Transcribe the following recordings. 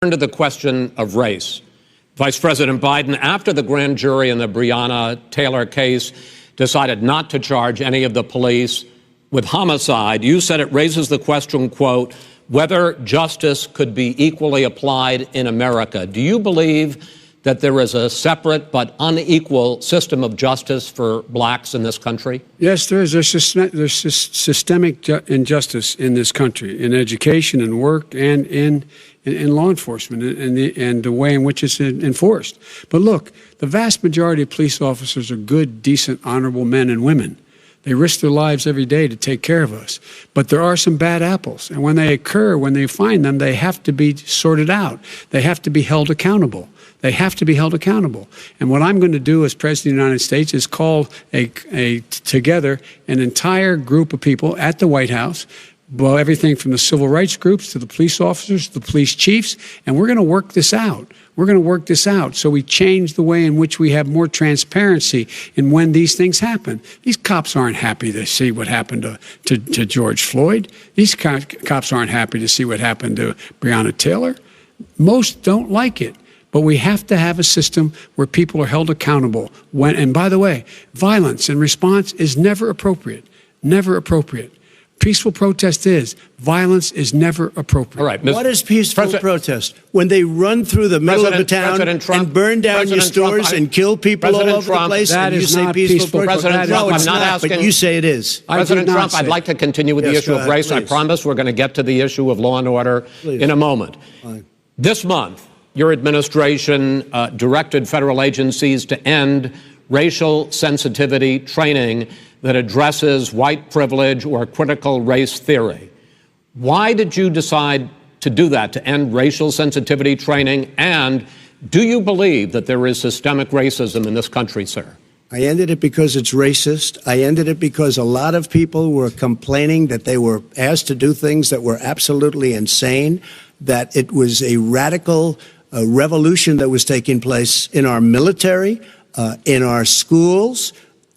To the question of race. Vice President Biden, after the grand jury in the Breonna Taylor case decided not to charge any of the police with homicide, you said it raises the question, quote, whether justice could be equally applied in America. Do you believe that there is a separate but unequal system of justice for blacks in this country? Yes, there is. There's systemic injustice in this country, in education and work and in law enforcement and the way in which it's enforced. But look, the vast majority of police officers are good, decent, honorable men and women. They risk their lives every day to take care of us. But there are some bad apples. And when they occur, when they find them, they have to be sorted out. They have to be held accountable. They have to be held accountable. And what I'm going to do as President of the United States is call together an entire group of people at the White House, well, everything from the civil rights groups to the police officers, to the police chiefs, and we're going to work this out. We're going to work this out so we change the way in which we have more transparency in when these things happen. These cops aren't happy to see what happened to George Floyd. These cops aren't happy to see what happened to Breonna Taylor. Most don't like it. But we have to have a system where people are held accountable. And by the way, violence in response is never appropriate. Never appropriate. Peaceful protest is. Violence is never appropriate. All right, what is peaceful protest? When they run through the middle of the town and burn down your stores and kill people all over the place, and you say peaceful protest? President Trump, I'm not asking. But you say it is. President Trump, I'd like to continue with the issue of race. I promise we're going to get to the issue of law and order in a moment. This month, your administration directed federal agencies to end racial sensitivity training that addresses white privilege or critical race theory. Why did you decide to do that, to end racial sensitivity training? And do you believe that there is systemic racism in this country, sir? I ended it because it's racist. I ended it because a lot of people were complaining that they were asked to do things that were absolutely insane, that it was a radical revolution that was taking place in our military, in our schools,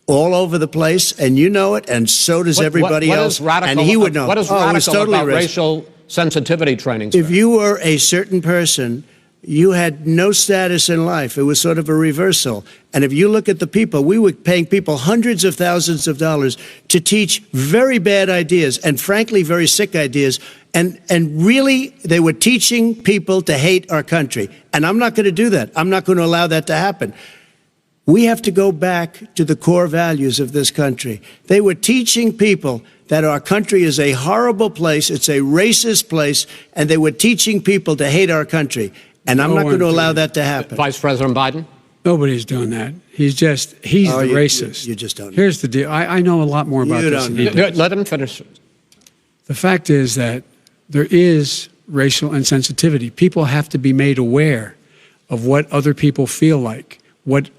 all over the place, and you know it, and so does everybody else. And he would know. What is radical about racial sensitivity training, sir? If you were a certain person, you had no status in life. It was sort of a reversal. And if you look at the people, we were paying people hundreds of thousands of dollars to teach very bad ideas and, frankly, very sick ideas. And really, they were teaching people to hate our country. And I'm not going to do that. I'm not going to allow that to happen. We have to go back to the core values of this country. They were teaching people that our country is a horrible place, it's a racist place, and they were teaching people to hate our country. And I'm not going to allow that to happen. Vice President Biden? Nobody's doing that. He's the racist. You just don't know. Here's the deal. I know a lot more about this than he does. Let him finish. The fact is that there is racial insensitivity. People have to be made aware of what other people feel like, what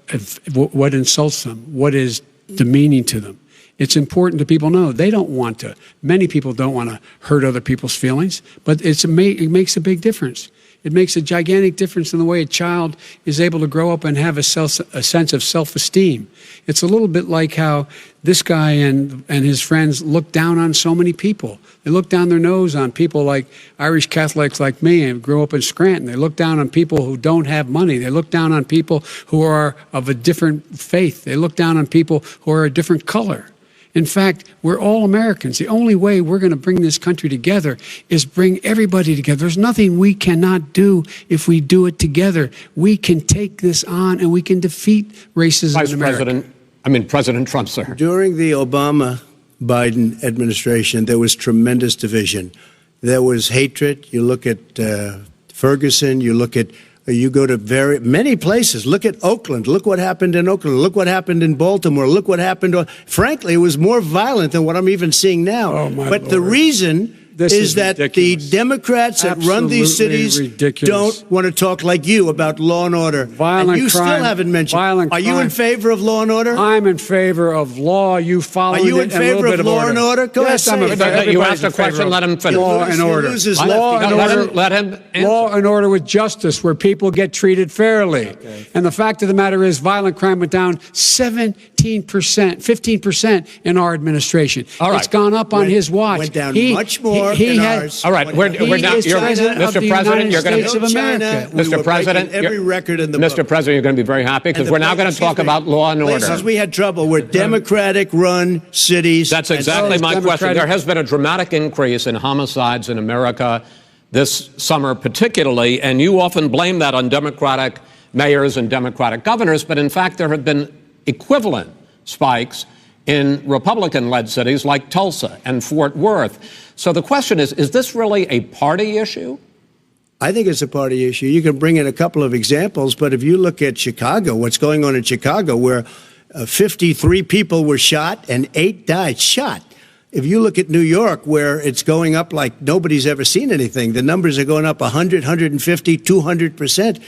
insults them, what is demeaning to them. It's important that people know they don't want to. Many people don't want to hurt other people's feelings, but it makes a big difference. It makes a gigantic difference in the way a child is able to grow up and have a sense of self-esteem. It's a little bit like how this guy and his friends look down on so many people. They look down their nose on people like Irish Catholics like me and grew up in Scranton. They look down on people who don't have money. They look down on people who are of a different faith. They look down on people who are a different color. In fact, we're all Americans. The only way we're going to bring this country together is bring everybody together. There's nothing we cannot do if we do it together. We can take this on and we can defeat racism in America. President Trump, sir. During the Obama-Biden administration, there was tremendous division. There was hatred. You look at Ferguson, you go to many places. Look at Oakland. Look what happened in Oakland. Look what happened in Baltimore. Look what happened. Frankly, it was more violent than what I'm even seeing now. Oh, my but Lord. The reason is that ridiculous. The Democrats that run these cities don't want to talk like you about law and order. Violent and you crime, still haven't mentioned. Are you in favor of law and order? I'm in favor of law. You follow it. Are you in favor of law and order? Go yes, ahead. You asked a question. Let him finish. Law and order. Let him answer. Law and order with justice, where people get treated fairly. Okay. And the fact of the matter is, violent crime went down 17%. 15% in our administration. All right. It's gone up on his watch. Went down much more in ours. All right, we're now, Mr. President, you're going to, Mr. President, every record in the Mr. book. President, you're going to be very happy because we're now going to talk about law and order. Places we had trouble were Democratic-run cities. That's exactly my question. There has been a dramatic increase in homicides in America this summer particularly, and you often blame that on Democratic mayors and Democratic governors, but in fact there have been equivalent spikes in Republican-led cities like Tulsa and Fort Worth. So the question is this really a party issue? I think it's a party issue. You can bring in a couple of examples, but if you look at Chicago, what's going on in Chicago, where 53 people were shot and 8 died shot. If you look at New York, where it's going up like nobody's ever seen anything, the numbers are going up 100, 150, 200%.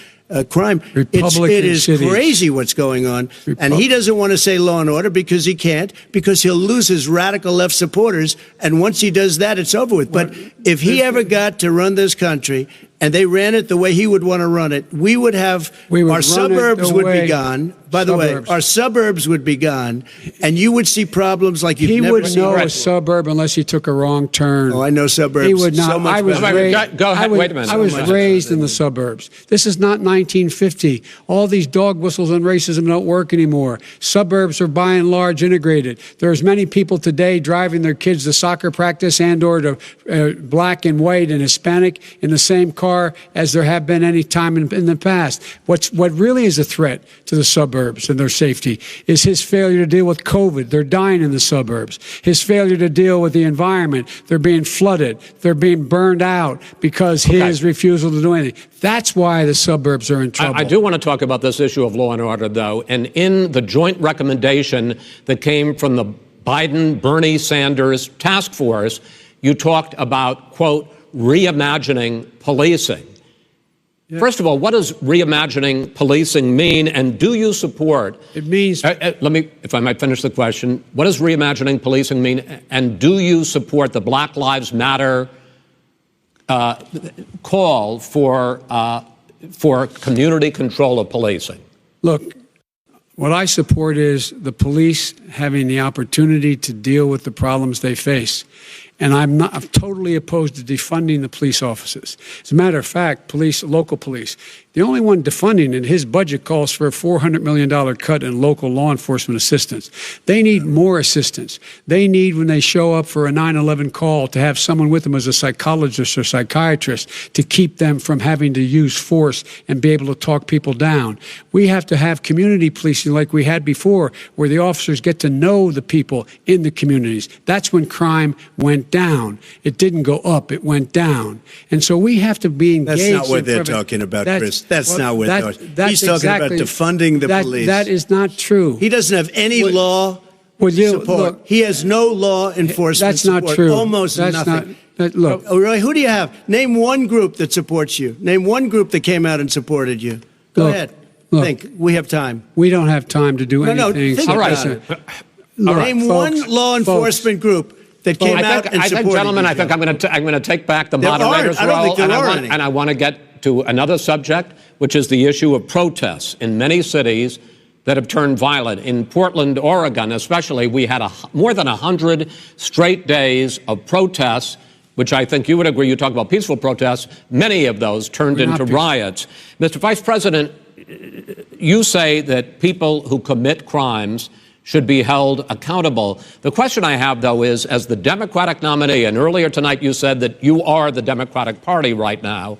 Crime. It is crazy what's going on. And he doesn't want to say law and order because he can't, because he'll lose his radical left supporters. And once he does that, it's over with. But if he ever got to run this country and they ran it the way he would want to run it, our suburbs would be gone. By the way, our suburbs would be gone, and you would see problems like you've never seen. He would know a suburb unless he took a wrong turn. Oh, I know suburbs. He would not. So much Go ahead. Wait a minute. I was raised in the suburbs. This is not 1950. All these dog whistles on racism don't work anymore. Suburbs are by and large integrated. There's many people today driving their kids to soccer practice and or to black and white and Hispanic in the same car as there have been any time in the past. What really is a threat to the suburbs and their safety is his failure to deal with COVID. They're dying in the suburbs. His failure to deal with the environment. They're being flooded. They're being burned out because his refusal to do anything. That's why the suburbs are in trouble. I do want to talk about this issue of law and order, though. And in the joint recommendation that came from the Biden-Bernie Sanders task force, you talked about, quote, reimagining policing. Yeah. First of all, what does reimagining policing mean, and do you support? It means. Let me, if I might finish the question. What does reimagining policing mean, and do you support the Black Lives Matter call for community control of policing? Look, what I support is the police having the opportunity to deal with the problems they face. And I'm totally opposed to defunding the police offices. As a matter of fact, local police, the only one defunding it, his budget calls for a $400 million cut in local law enforcement assistance. They need more assistance. They need, when they show up for a 9/11 call, to have someone with them as a psychologist or psychiatrist to keep them from having to use force and be able to talk people down. We have to have community policing like we had before, where the officers get to know the people in the communities. That's when crime went down. It didn't go up, it went down. And so we have to be engaged. That's not what they're talking about, Chris. That's not what they're talking about. He's talking about defunding the police. That is not true. He doesn't have any law support. Look, he has no law enforcement That's not support. true. Almost that's nothing. Look. Oh, really? Who do you have? Name one group that supports you. Name one group that came out and supported you. Go ahead. Think. We have time. We don't have time to do anything. No, think about it. Name one law enforcement group that came out and supported gentlemen, you. I think I'm going to take back the moderator's role, and I want to get to another subject, which is the issue of protests in many cities that have turned violent. In Portland, Oregon, especially, we had more than 100 straight days of protests, which I think you would agree. You talk about peaceful protests. Many of those turned into riots. Mr. Vice President, you say that people who commit crimes should be held accountable. The question I have, though, is, as the Democratic nominee, and earlier tonight you said that you are the Democratic Party right now,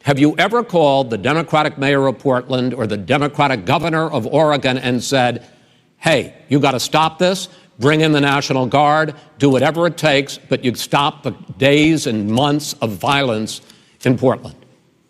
have you ever called the Democratic mayor of Portland or the Democratic governor of Oregon and said, hey, you got to stop this, bring in the National Guard, do whatever it takes, but you stop the days and months of violence in Portland?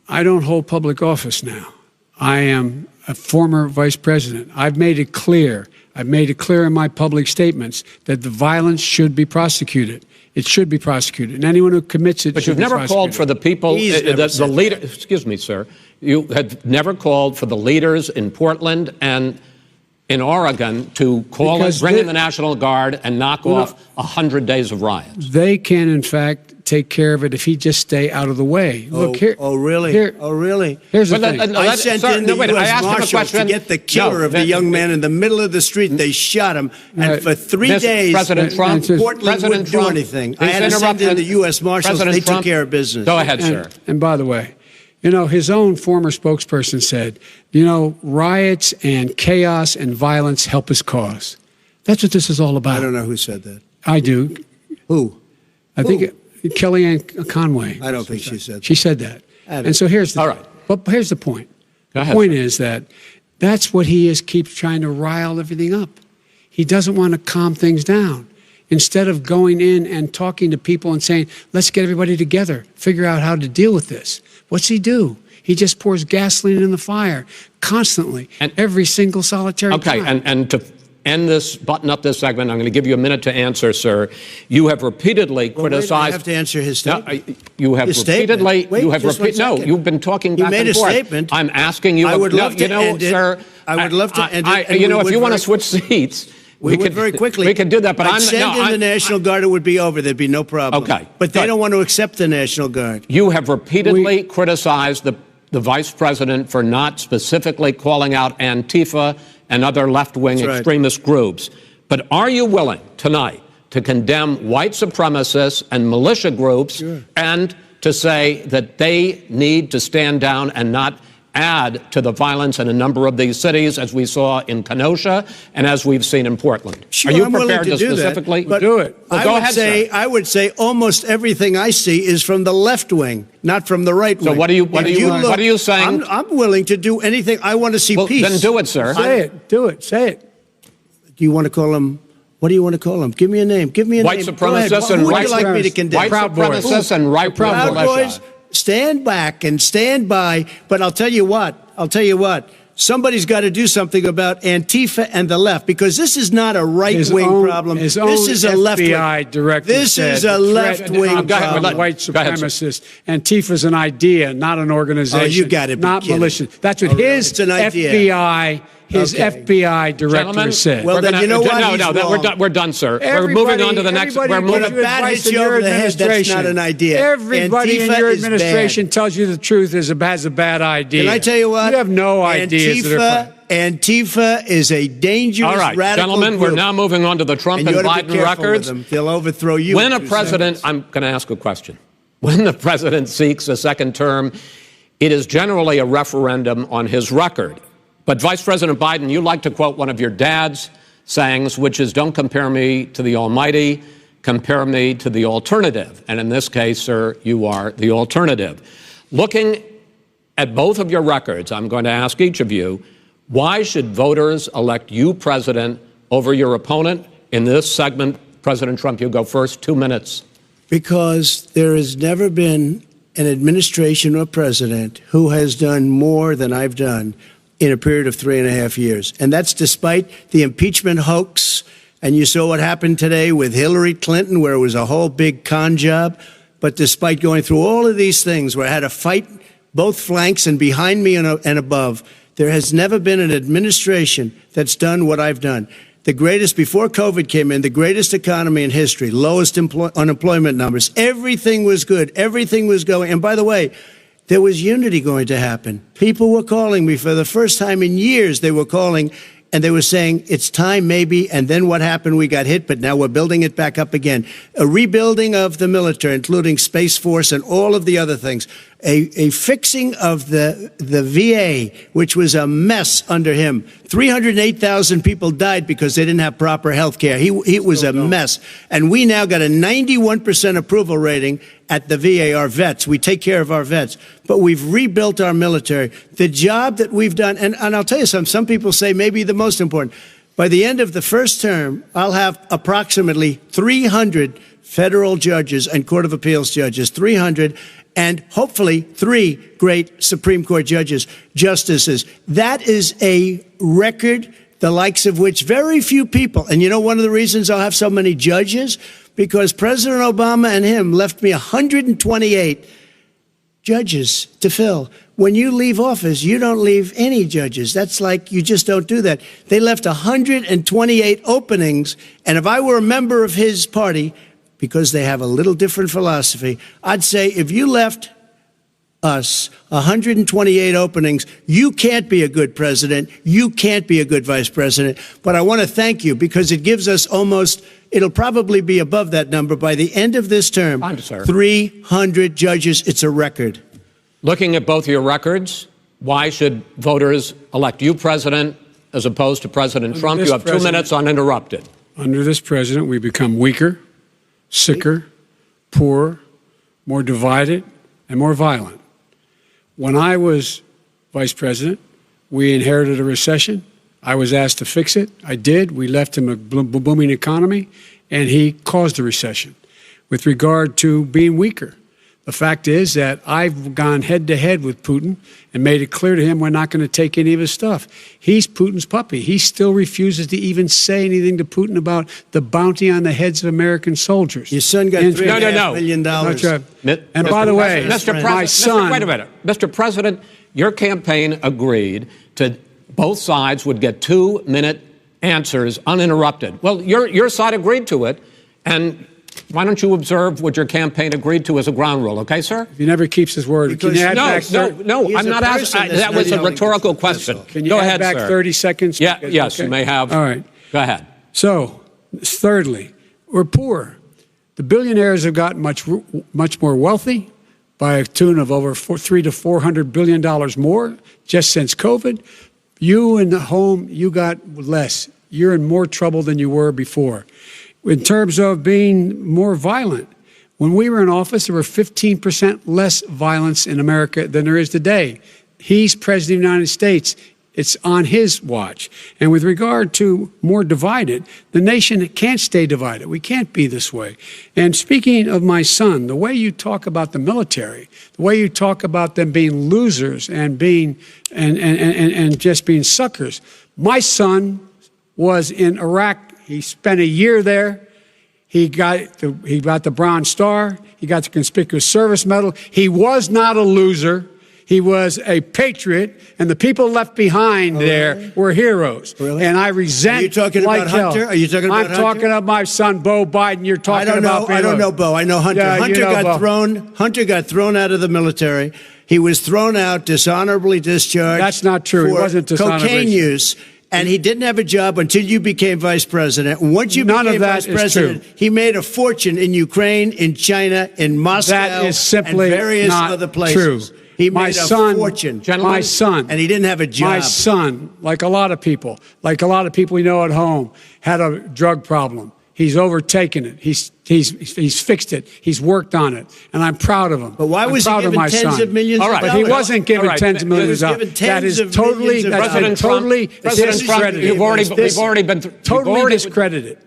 I don't hold public office now. I am a former vice president. I've made it clear in my public statements that the violence should be prosecuted. It should be prosecuted. And anyone who commits it But should be you've never called for the people, the leader. Excuse me, sir. You have never called for the leaders in Portland and in Oregon to bring in the National Guard and knock off 100 days of riots. They can, in fact, take care of it if he'd just stay out of the way. Look here. Oh, really? Oh, really? Here's the thing. I sent in the U.S. Marshals to get the killer of the young man in the middle of the street. They shot him, and for 3 days, President Trump, Portland wouldn't do anything. I had to send in the U.S. Marshals. They took care of business. Go ahead, sir. And by the way, his own former spokesperson said, riots and chaos and violence help his cause. That's what this is all about. I don't know who said that. I do. Who? I think Kellyanne Conway. I don't think she said that. She said that. And so here's the here's the point. Go ahead, the point is that's what he keeps trying to rile everything up. He doesn't want to calm things down. Instead of going in and talking to people and saying, let's get everybody together, figure out how to deal with this. What's he do? He just pours gasoline in the fire constantly, and every single solitary time. Okay, and to end this, button up this segment, I'm going to give you a minute to answer, sir. You have repeatedly criticized. I have to answer his statement. No, you have repeatedly. Wait, you have no, you've been talking back and forth. You made a statement. I'm asking you. I would love to end it. Sir. I would love to end it. If you want to switch seats. We could very quickly. We could do that, but I'd send in the National Guard. It would be over. There'd be no problem. Okay. But they don't want to accept the National Guard. You have repeatedly criticized the vice president for not specifically calling out Antifa and other left-wing extremist groups. But are you willing tonight to condemn white supremacists and militia groups and to say that they need to stand down and not add to the violence in a number of these cities, as we saw in Kenosha and as we've seen in Portland? Sure, are you I'm prepared to do specifically do it? Well, go ahead, sir. I would say almost everything I see is from the left wing, not from the right wing. So what are you saying? I'm willing to do anything. I want to see peace. Then do it, sir. Say it. Do it. Say it. Do you want to call him? What do you want to call him? Give me a name. Give me a white name. Supremacists and Who would you like me to condemn? White supremacists and right Proud Boys. Stand back and stand by. But I'll tell you what. Somebody's got to do something about Antifa and the left, because this is not a right-wing problem. This is a left-wing. FBI director This is a left-wing problem. White supremacists. Antifa's an idea, not an organization. Oh, you got to be not kidding. malicious. That's what his FBI. His FBI director said. Well, then you know what? No, we're done, sir. We're moving on to the next. We're moving. When a bat hits you over the head, that's not an idea. Everybody in your administration tells you the truth has a bad idea. Can I tell you what? You have no ideas. Antifa is a dangerous, radical gentlemen, group. We're now moving on to the Trump and Biden records. They'll overthrow you. When a president, I'm going to ask a question. When the president seeks a second term, it is generally a referendum on his record. But Vice President Biden, you like to quote one of your dad's sayings, which is, don't compare me to the Almighty, compare me to the alternative. And in this case, sir, you are the alternative. Looking at both of your records, I'm going to ask each of you, why should voters elect you president over your opponent? In this segment, President Trump, you go first, 2 minutes. Because there has never been an administration or president who has done more than I've done in a period of 3.5 years. And that's despite the impeachment hoax. And you saw what happened today with Hillary Clinton, where it was a whole big con job. But despite going through all of these things, where I had to fight both flanks and behind me and above, there has never been an administration that's done what I've done. The greatest, before COVID came in, the greatest economy in history, lowest unemployment numbers. Everything was good. Everything was going. And by the way, there was unity going to happen. People were calling me for the first time in years. They were calling and they were saying, it's time maybe. And then what happened? We got hit, but now we're building it back up again. A rebuilding of the military, including Space Force and all of the other things. A fixing of the VA, which was a mess under him. 308,000 people died because they didn't have proper health care. It was a mess. And we now got a 91% approval rating at the VA, our vets. We take care of our vets. But we've rebuilt our military. The job that we've done, and I'll tell you something, some people say maybe the most important. By the end of the first term, I'll have approximately 300 federal judges and Court of Appeals judges, 300, and hopefully 3 great Supreme Court justices. That is a record, the likes of which very few people, and you know one of the reasons I'll have so many judges? Because President Obama and him left me 128 judges to fill. When you leave office, you don't leave any judges. That's like, you just don't do that. They left 128 openings, and if I were a member of his party, because they have a little different philosophy. I'd say if you left us 128 openings, you can't be a good president. You can't be a good vice president. But I want to thank you because it gives us almost, it'll probably be above that number by the end of this term. 300 judges. It's a record. Looking at both your records, why should voters elect you president as opposed to President Trump? You have 2 minutes uninterrupted. Under this president, we become weaker, sicker, poorer, more divided, and more violent. When I was vice president, we inherited a recession. I was asked to fix it. I did. We left him a booming economy, and he caused the recession. With regard to being weaker, the fact is that I've gone head-to-head with Putin and made it clear to him we're not going to take any of his stuff. He's Putin's puppy. He still refuses to even say anything to Putin about the bounty on the heads of American soldiers. Your son got $3.5 million. And by the way, my son... Wait a minute. Mr. President, your campaign agreed to both sides would get 2-minute answers uninterrupted. Well, your side agreed to it, and... why don't you observe what your campaign agreed to as a ground rule, okay, sir? He never keeps his word. Can you add no, I'm not asking. That was a rhetorical question. Can you add back 30 seconds? Yeah, yes, okay. You may have. All right. Go ahead. So, thirdly, we're poor. The billionaires have gotten much more wealthy by a tune of over $300 to $400 billion more just since COVID. You in the home, you got less. You're in more trouble than you were before. In terms of being more violent, when we were in office, there were 15% less violence in America than there is today. He's president of the United States. It's on his watch. And with regard to more divided, the nation can't stay divided. We can't be this way. And speaking of my son, the way you talk about the military, the way you talk about them being losers and being and just being suckers. My son was in Iraq. He spent a year there. He got the Bronze Star. He got the Conspicuous Service Medal. He was not a loser. He was a patriot, and the people left behind there were heroes. Really? And I resent. Are you talking like about Hunter? Are you talking about Hunter? I'm talking about my son, Bo Biden. You're talking about. I don't know Bo. I know Hunter. Yeah, Hunter got thrown out of the military. He was thrown out, dishonorably discharged. That's not true. He wasn't dishonorably. Cocaine use. And he didn't have a job until you became vice president. Once you became vice president, he made a fortune in Ukraine, in China, in Moscow, that is simply and various not other places. True. He made a fortune. My son. And he didn't have a job. My son, like a lot of people we know at home, had a drug problem. He's overtaken it. He's fixed it. He's worked on it, and I'm proud of him. But why was he given tens of millions? All right, but he wasn't given tens of millions of dollars. That is totally, President Trump. We've already been totally discredited.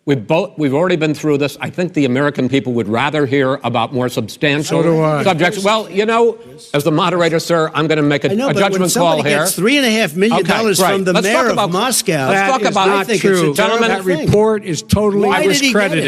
We've already been through this. I think the American people would rather hear about more substantial subjects. Well, you know, as the moderator, sir, I'm going to make a judgment call here. Gets $3.5 million from the mayor of Moscow. Let's talk about. That is not true. That report is totally discredited.